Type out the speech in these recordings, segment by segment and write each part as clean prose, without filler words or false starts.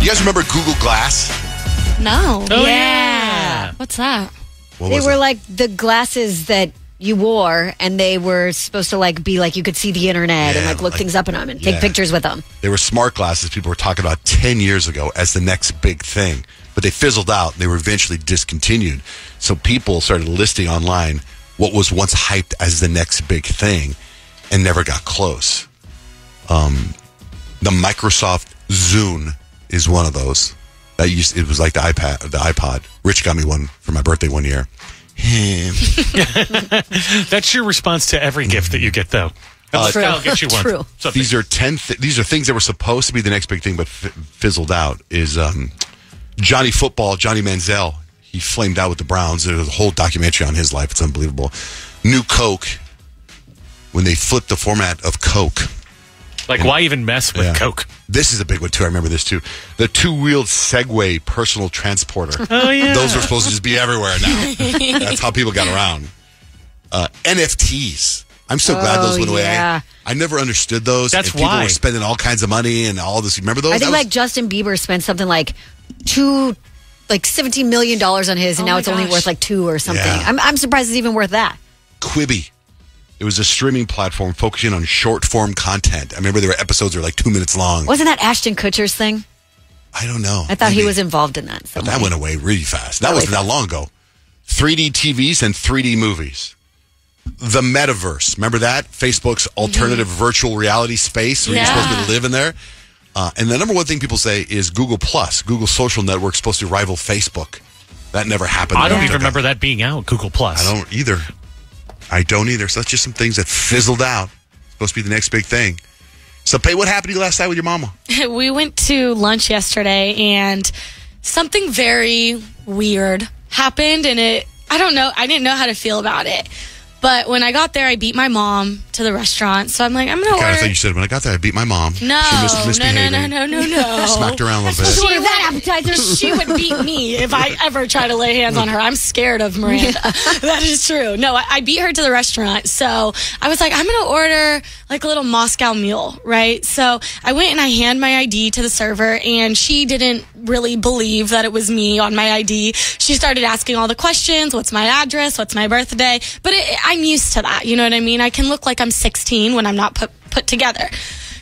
You guys remember Google Glass? No. Oh, yeah. What's that? They were like the glasses that you wore, and they were supposed to like be like you could see the internet and like look things up in them and take pictures with them. They were smart glasses people were talking about 10 years ago as the next big thing, but they fizzled out. They were eventually discontinued. So people started listing online what was once hyped as the next big thing and never got close. The Microsoft Zune is one of those. It was like the iPod. Rich got me one for my birthday one year. That's your response to every gift that you get, though. I'll get you one. True. These are these are things that were supposed to be the next big thing, but fizzled out. Is Johnny Manziel? He flamed out with the Browns. There's a whole documentary on his life. It's unbelievable. New Coke, when they flipped the format of Coke. Like, why even mess with Coke? This is a big one, too. I remember this, too. The two-wheeled Segway personal transporter. Oh, yeah. Those were supposed to just be everywhere now. That's how people got around. NFTs. I'm so glad those went away. I never understood those. That's people why. Were spending all kinds of money and all this. Remember those? I think like Justin Bieber spent something like $17 million on his, and now it's only worth like $2 or something. Yeah. I'm surprised it's even worth that. Quibi. It was a streaming platform focusing on short-form content. I remember there were episodes that were like 2 minutes long. Wasn't that Ashton Kutcher's thing? I don't know. I thought he was involved in that. But that went away really fast. That wasn't that long ago. 3D TVs and 3D movies. The metaverse. Remember that? Facebook's alternative virtual reality space where you're supposed to live in there. And the number one thing people say is Google Plus. Google social network supposed to rival Facebook. That never happened. I don't even remember that being out, Google Plus. I don't either. So that's just some things that fizzled out. Supposed to be the next big thing. So, Pay, what happened to you last night with your mama? We went to lunch yesterday, and something very weird happened, and I don't know. I didn't know how to feel about it. But when I got there, I beat my mom to the restaurant. So I'm like, I'm going to order. I thought you said, when I got there, I beat my mom. No, she misbehaving. No. Smacked her around a little bit. Order that appetizer. She would beat me if I ever try to lay hands on her. I'm scared of Miranda. That is true. No, I beat her to the restaurant. So I was like, I'm going to order like a little Moscow Mule, right? So I went and I handed my ID to the server, and she didn't really believe that it was me on my ID. She started asking all the questions. What's my address? What's my birthday? But I'm used to that. You know what I mean? I can look like I'm 16 when I'm not put together.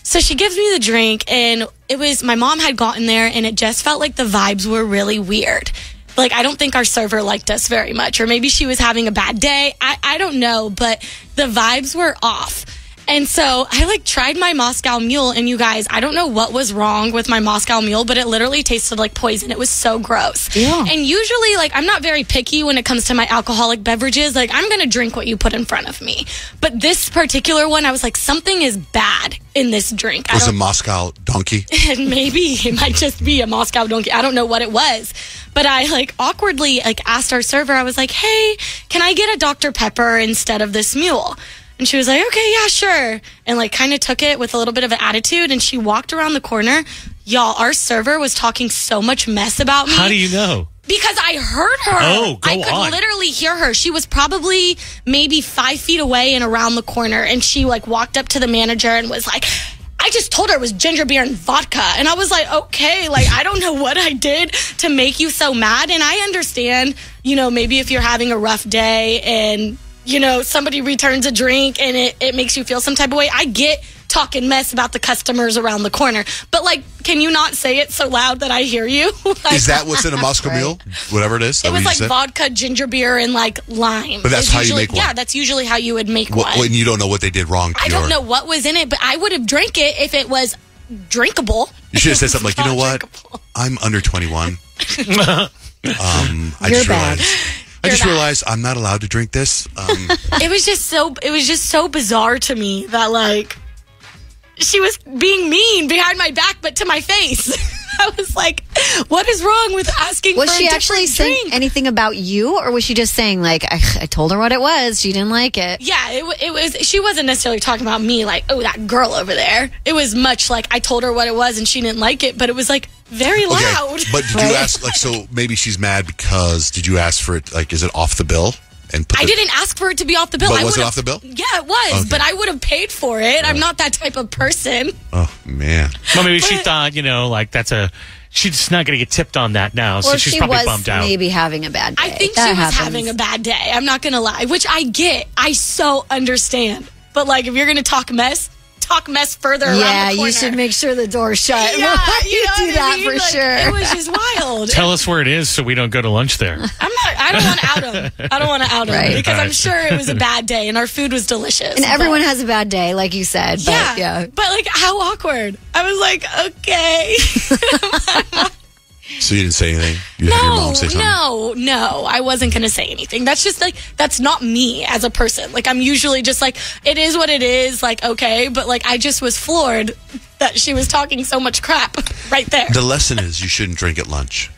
So she gives me the drink, and it was, my mom had gotten there, and it just felt like the vibes were really weird. Like, I don't think our server liked us very much, or maybe she was having a bad day. I don't know, but the vibes were off. And so I tried my Moscow Mule, and you guys, I don't know what was wrong with my Moscow Mule, but it literally tasted like poison. It was so gross. Yeah. And usually, I'm not very picky when it comes to my alcoholic beverages. I'm going to drink what you put in front of me. But this particular one, I was like, something is bad in this drink. Was it Moscow Donkey? Maybe it might just be a Moscow Donkey. I don't know what it was. But I awkwardly asked our server, I was like, hey, can I get a Dr. Pepper instead of this mule? And she was like, okay, yeah, sure. And kind of took it with a little bit of an attitude. And she walked around the corner. Y'all, our server was talking so much mess about me. How do you know? Because I heard her. Oh, go I could on. literally hear her. She was probably maybe 5 feet away and around the corner. And she walked up to the manager and was like, I just told her it was ginger beer and vodka. And I was like, okay, I don't know what I did to make you so mad. And I understand, maybe if you're having a rough day and somebody returns a drink and it makes you feel some type of way. I get talking mess about the customers around the corner. But, can you not say it so loud that I hear you? Is that what's in a Moscow Mule? Whatever it is? It was vodka, ginger beer, and lime. But that's how you make one? Yeah, that's usually how you would make one. When you don't know what they did wrong. I don't know what was in it, but I would have drank it if it was drinkable. You should have said something like, you know what? I'm under 21. I just realized I'm not allowed to drink this. It was just so bizarre to me that she was being mean behind my back, but to my face. I was like, what is wrong with asking for a different drink? Was she actually saying anything about you, or was she just saying, I told her what it was, she didn't like it? Yeah, it was, she wasn't necessarily talking about me, oh, that girl over there. It was much I told her what it was and she didn't like it, but it was very loud. But did you ask, so maybe she's mad because, did you ask for it, is it off the bill? and put I didn't ask for it to be off the bill. But I was it would've- off the bill? Yeah, it was. Okay. But I would have paid for it. I'm not that type of person. Oh, man. Well, maybe she thought, like she's not going to get tipped on that now, so Well, she's she probably was bummed out. maybe having a bad day. I think That she was happens. having a bad day. I'm not going to lie, which I get. I so understand. But, like, if you're going to talk mess further around the Yeah, corner. you should make sure the door's shut. Yeah, you know do what that I mean? for Like, sure. It was just wild. Tell us where it is so we don't go to lunch there. I don't want to out him. I don't want to out him Right. because I'm Right. sure it was a bad day and our food was delicious. And everyone has a bad day, like you said. But yeah. But like, how awkward. I was like, okay. So you didn't say anything? You had your mom say something? No. I wasn't going to say anything. That's just like, that's not me as a person. Like, I'm usually just like, it is what it is. Like, okay. But like, I just was floored that she was talking so much crap right there. The lesson is you shouldn't drink at lunch.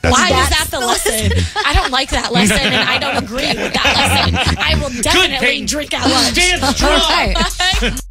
That's Why the is lesson. that the lesson? I don't like that lesson, and I don't agree with that lesson. I will definitely Peyton. drink at lunch. Stand strong. All right.